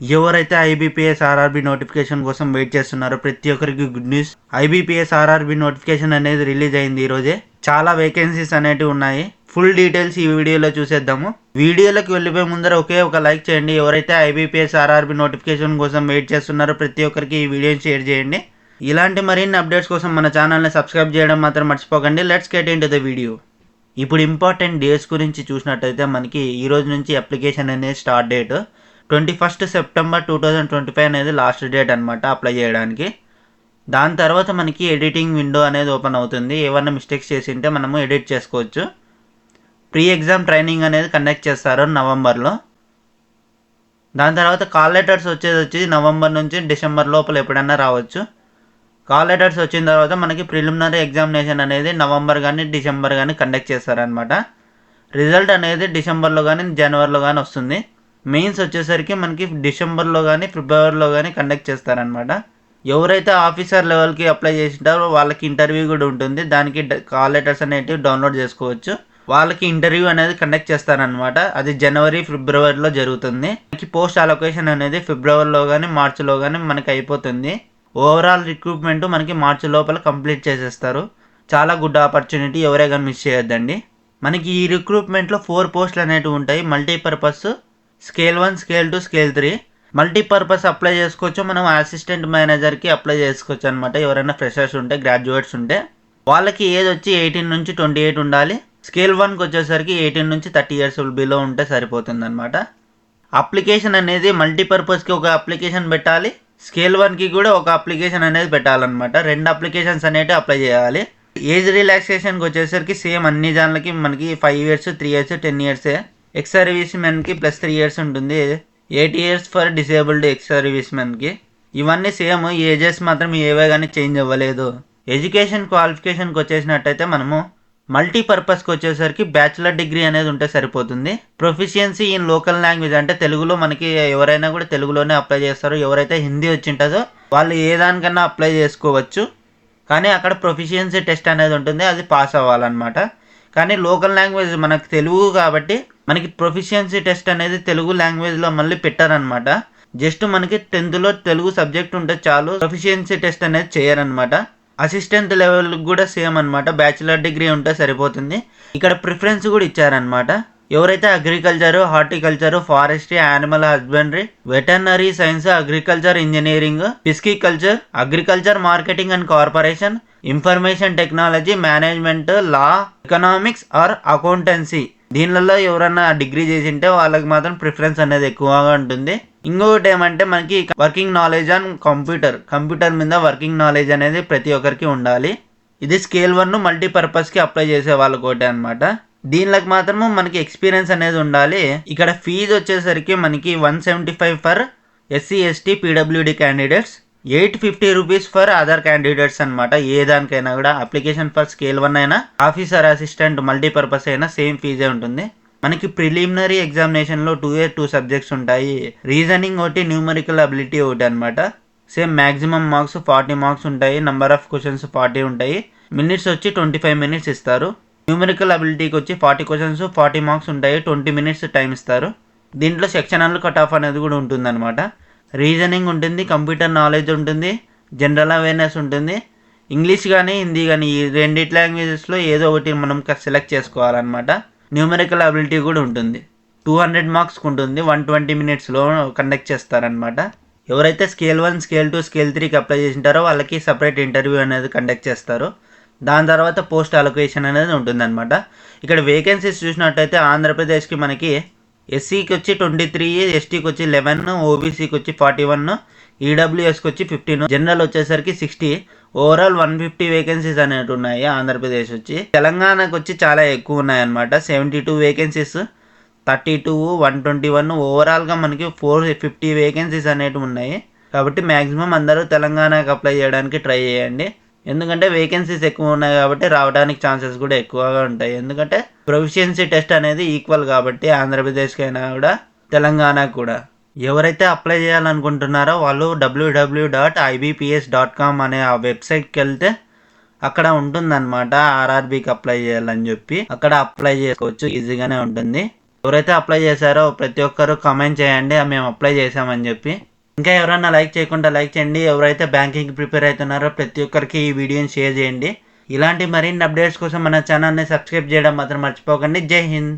ఎవరైతే IBPS RRB notification కోసం wait చేస్తున్నారో ప్రతి ఒక్కరికి good news. IBPS RRB notification అనేది రిలీజ్ అయింది ఈ రోజే. చాలా వేకెన్సీస్ అనేటివి ఉన్నాయి. ఫుల్ డీటెయిల్స్ ఈ వీడియోలో చూసేద్దాము. వీడియోలోకి వెళ్ళిపోయే ముందర ఒకే ఒక లైక్ చేయండి. ఎవరైతే ఐబీపీఎస్ ఆర్ఆర్బీ నోటిఫికేషన్ కోసం వెయిట్ చేస్తున్నారో ప్రతి ఒక్కరికి ఈ వీడియోని షేర్ చేయండి. ఇలాంటి మరిన్ని అప్డేట్స్ కోసం మన ఛానల్ని సబ్స్క్రైబ్ చేయడం మాత్రం మర్చిపోకండి. Let's get into the video. ఇప్పుడు ఇంపార్టెంట్ డేస్ గురించి చూసినట్టయితే మనకి ఈ రోజు నుంచి అప్లికేషన్ అనేది స్టార్ట్ డేట్ 21 సెప్టెంబర్ 2025 అనేది లాస్ట్ డేట్ అనమాట అప్లై చేయడానికి. దాని తర్వాత మనకి ఎడిటింగ్ విండో అనేది ఓపెన్ అవుతుంది. ఏమన్నా మిస్టేక్స్ చేసింటే మనము ఎడిట్ చేసుకోవచ్చు. ప్రీ ఎగ్జామ్ ట్రైనింగ్ అనేది కండక్ట్ చేస్తారు నవంబర్లో. దాని తర్వాత కాల్ లెటర్స్ వచ్చి నవంబర్ నుంచి డిసెంబర్ లోపల ఎప్పుడైనా రావచ్చు. కాల్ లెటర్స్ వచ్చిన తర్వాత మనకి ప్రిలిమినరీ ఎగ్జామినేషన్ అనేది నవంబర్ కానీ డిసెంబర్ కానీ కండక్ట్ చేస్తారనమాట. రిజల్ట్ అనేది డిసెంబర్లో కానీ జనవరిలో కానీ వస్తుంది. మెయిన్స్ వచ్చేసరికి మనకి డిసెంబర్లో కానీ ఫిబ్రవరిలో కానీ కండక్ట్ చేస్తారనమాట. ఎవరైతే ఆఫీసర్ లెవెల్కి అప్లై చేసింటారో వాళ్ళకి ఇంటర్వ్యూ కూడా ఉంటుంది. దానికి కాల్ లెటర్స్ అనేటివి డౌన్లోడ్ చేసుకోవచ్చు. వాళ్ళకి ఇంటర్వ్యూ అనేది కండక్ట్ చేస్తారనమాట. అది జనవరి ఫిబ్రవరిలో జరుగుతుంది. మనకి పోస్ట్ అలొకేషన్ అనేది ఫిబ్రవరిలో కానీ మార్చిలో కానీ మనకి అయిపోతుంది. ఓవరాల్ రిక్రూట్మెంట్ మనకి మార్చి లోపల కంప్లీట్ చేసేస్తారు. చాలా గుడ్ ఆపర్చునిటీ, ఎవరే కానీ మిస్ చేయొద్దండి. మనకి ఈ రిక్రూట్మెంట్లో 4 పోస్టులు అనేవి ఉంటాయి. Multipurpose, scale 1, scale 2, scale 3. Multipurpose apply చేసుకోవచ్చు. మనం అసిస్టెంట్ మేనేజర్కి అప్లై చేసుకోవచ్చు అనమాట. ఎవరైనా ఫ్రెషర్స్ ఉంటే, గ్రాడ్యుయేట్స్ ఉంటే వాళ్ళకి ఏజ్ వచ్చి 18 నుంచి 28 ఉండాలి. స్కేల్ 1కి వచ్చేసరికి 18 నుంచి 30 ఇయర్స్ బిలో ఉంటే సరిపోతుంది అనమాట. అప్లికేషన్ అనేది మల్టీపర్పస్కి ఒక అప్లికేషన్ పెట్టాలి, స్కేల్ 1కి కూడా ఒక అప్లికేషన్ అనేది పెట్టాలన్నమాట. 2 అప్లికేషన్స్ అనేవి అప్లై చేయాలి. ఏజ్ రిలాక్సేషన్కి వచ్చేసరికి సేమ్ అన్ని దానికి మనకి 5 ఇయర్స్, 3 ఇయర్స్, 10 ఇయర్సే. ఎక్స్ సర్వీస్ మెన్కి ప్లస్ 3 ఇయర్స్ ఉంటుంది. 8 years for disabled ex service మెన్కి. ఇవన్నీ సేమ్, ఏజెస్ మాత్రం ఏవే కానీ చేంజ్ అవ్వలేదు. ఎడ్యుకేషన్ క్వాలిఫికేషన్కి వచ్చేసినట్టయితే మనము మల్టీపర్పస్కి వచ్చేసరికి బ్యాచిలర్ డిగ్రీ అనేది ఉంటే సరిపోతుంది. ప్రొఫిషియన్సీ ఇన్ లోకల్ లాంగ్వేజ్ అంటే తెలుగులో మనకి ఎవరైనా కూడా తెలుగులోనే అప్లై చేస్తారు. ఎవరైతే హిందీ వచ్చింటుందో వాళ్ళు ఏ దానికన్నా అప్లై చేసుకోవచ్చు. కానీ అక్కడ ప్రొఫిషియన్సీ టెస్ట్ అనేది ఉంటుంది, అది పాస్ అవ్వాలన్నమాట. కానీ లోకల్ లాంగ్వేజ్ మనకు తెలుగు కాబట్టి మనకి ప్రొఫిషియన్సీ టెస్ట్ అనేది తెలుగు లాంగ్వేజ్లో మళ్ళీ పెట్టారనమాట. జస్ట్ మనకి 10th తెలుగు సబ్జెక్ట్ ఉంటే చాలు, ప్రొఫిషియన్సీ టెస్ట్ అనేది చేయరనమాట. అసిస్టెంట్ లెవెల్ కూడా సేమ్ అనమాట, బ్యాచిలర్ డిగ్రీ ఉంటే సరిపోతుంది. ఇక్కడ ప్రిఫరెన్స్ కూడా ఇచ్చారనమాట. ఎవరైతే agriculture, horticulture, forestry, animal husbandry, veterinary science, agriculture engineering, pisciculture, agriculture marketing and corporation, information technology, management, law, economics or accountancy దీనిలలో ఎవరన్నా డిగ్రీ చేసి ఉంటే వాళ్ళకి మాత్రం ప్రిఫరెన్స్ అనేది ఎక్కువగా ఉంటుంది. ఇంకొకటి ఏమంటే మనకి వర్కింగ్ నాలెడ్జ్ ఆన్ కంప్యూటర్ మీద వర్కింగ్ నాలెడ్జ్ అనేది ప్రతి ఒక్కరికి ఉండాలి. ఇది స్కేల్ 1 మల్టీపర్పస్కి అప్లై చేసే వాళ్ళకి ఒకటే అనమాట. దీనిలోకి మాత్రము మనకి ఎక్స్పీరియన్స్ అనేది ఉండాలి. ఇక్కడ ఫీజు వచ్చేసరికి మనకి 175 for SC, ST, PWD candidates, 850 rupees for other candidates అనమాట. ఏ దానికైనా కూడా అప్లికేషన్ ఫర్ స్కేల్ 1 అయినా, ఆఫీసర్ అసిస్టెంట్ మల్టీపర్పస్ అయినా సేమ్ ఫీజే ఉంటుంది. మనకి ప్రిలిమినరీ ఎగ్జామినేషన్లో 2 సబ్జెక్ట్స్ ఉంటాయి. రీజనింగ్ ఒకటి, న్యూమరికల్ అబిలిటీ ఒకటి అనమాట. సేమ్ మ్యాక్సిమం మార్క్స్ 40 మార్క్స్ ఉంటాయి. నెంబర్ ఆఫ్ క్వశ్చన్స్ 40 ఉంటాయి. మినిట్స్ వచ్చి 25 మినిట్స్ ఇస్తారు. న్యూమరికల్ అబిలిటీకి వచ్చి 40 క్వశ్చన్స్ 40 మార్క్స్ ఉంటాయి. 20 మినిట్స్ టైం ఇస్తారు. దీంట్లో సెక్షనల్ కట్ ఆఫ్ అనేది కూడా ఉంటుంది అనమాట. రీజనింగ్ ఉంటుంది, కంప్యూటర్ నాలెడ్జ్ ఉంటుంది, జనరల్ అవేర్నెస్ ఉంటుంది. ఇంగ్లీష్ కానీ హిందీ కానీ ఈ 2 లాంగ్వేజెస్లో ఏదో ఒకటి మనం సెలెక్ట్ చేసుకోవాలన్నమాట. న్యూమరికల్ అబిలిటీ కూడా ఉంటుంది. 200 మార్క్స్కి ఉంటుంది. 120 మినిట్స్లో కండక్ట్ చేస్తారనమాట. ఎవరైతే స్కేల్ 1, స్కేల్ 2, స్కేల్ 3కి అప్లై చేసింటారో వాళ్ళకి సపరేట్ ఇంటర్వ్యూ అనేది కండక్ట్ చేస్తారు. దాని తర్వాత పోస్ట్ అలొకేషన్ అనేది ఉంటుందన్నమాట. ఇక్కడ వేకెన్సీస్ చూసినట్టయితే ఆంధ్రప్రదేశ్కి మనకి ఎస్సీకి వచ్చి 23, ఎస్టీకి వచ్చి 11, ఓబీసీకి వచ్చి 41, ఈడబ్ల్యూఎస్కి వచ్చి 15, జనరల్ వచ్చేసరికి 60. ఓవరాల్ 150 వేకెన్సీస్ అనేవి ఉన్నాయి ఆంధ్రప్రదేశ్ వచ్చి. తెలంగాణకు వచ్చి చాలా ఎక్కువ ఉన్నాయన్నమాట. 72 వేకెన్సీస్, 32, 121. ఓవరాల్గా మనకి 450 వేకెన్సీస్ అనేవి ఉన్నాయి. కాబట్టి మ్యాక్సిమం అందరూ తెలంగాణకు అప్లై చేయడానికి ట్రై చేయండి. ఎందుకంటే వేకెన్సీస్ ఎక్కువ ఉన్నాయి కాబట్టి రావడానికి ఛాన్సెస్ కూడా ఎక్కువగా ఉంటాయి. ఎందుకంటే ప్రొఫిషియన్సీ టెస్ట్ అనేది ఈక్వల్ కాబట్టి ఆంధ్రప్రదేశ్కి అయినా కూడా తెలంగాణకు కూడా. ఎవరైతే అప్లై చేయాలనుకుంటున్నారో వాళ్ళు www.ibps.com అనే ఆ వెబ్సైట్కి వెళ్తే అక్కడ ఉంటుందన్నమాట. ఆర్ఆర్బీకి అప్లై చేయాలని చెప్పి అక్కడ అప్లై చేసుకోవచ్చు, ఈజీగానే ఉంటుంది. ఎవరైతే అప్లై చేశారో ప్రతి ఒక్కరు కామెంట్ చేయండి మేము అప్లై చేసామని చెప్పి. ఇంకా ఎవరైనా లైక్ చేయకుండా లైక్ చేయండి. ఎవరైతే బ్యాంకింగ్ ప్రిపేర్ అవుతున్నారో ప్రతి ఒక్కరికి ఈ వీడియోని షేర్ చేయండి. ఇలాంటి మరిన్ని అప్డేట్స్ కోసం మన ఛానల్ని సబ్స్క్రైబ్ చేయడం మాత్రం మర్చిపోకండి. జై హింద్.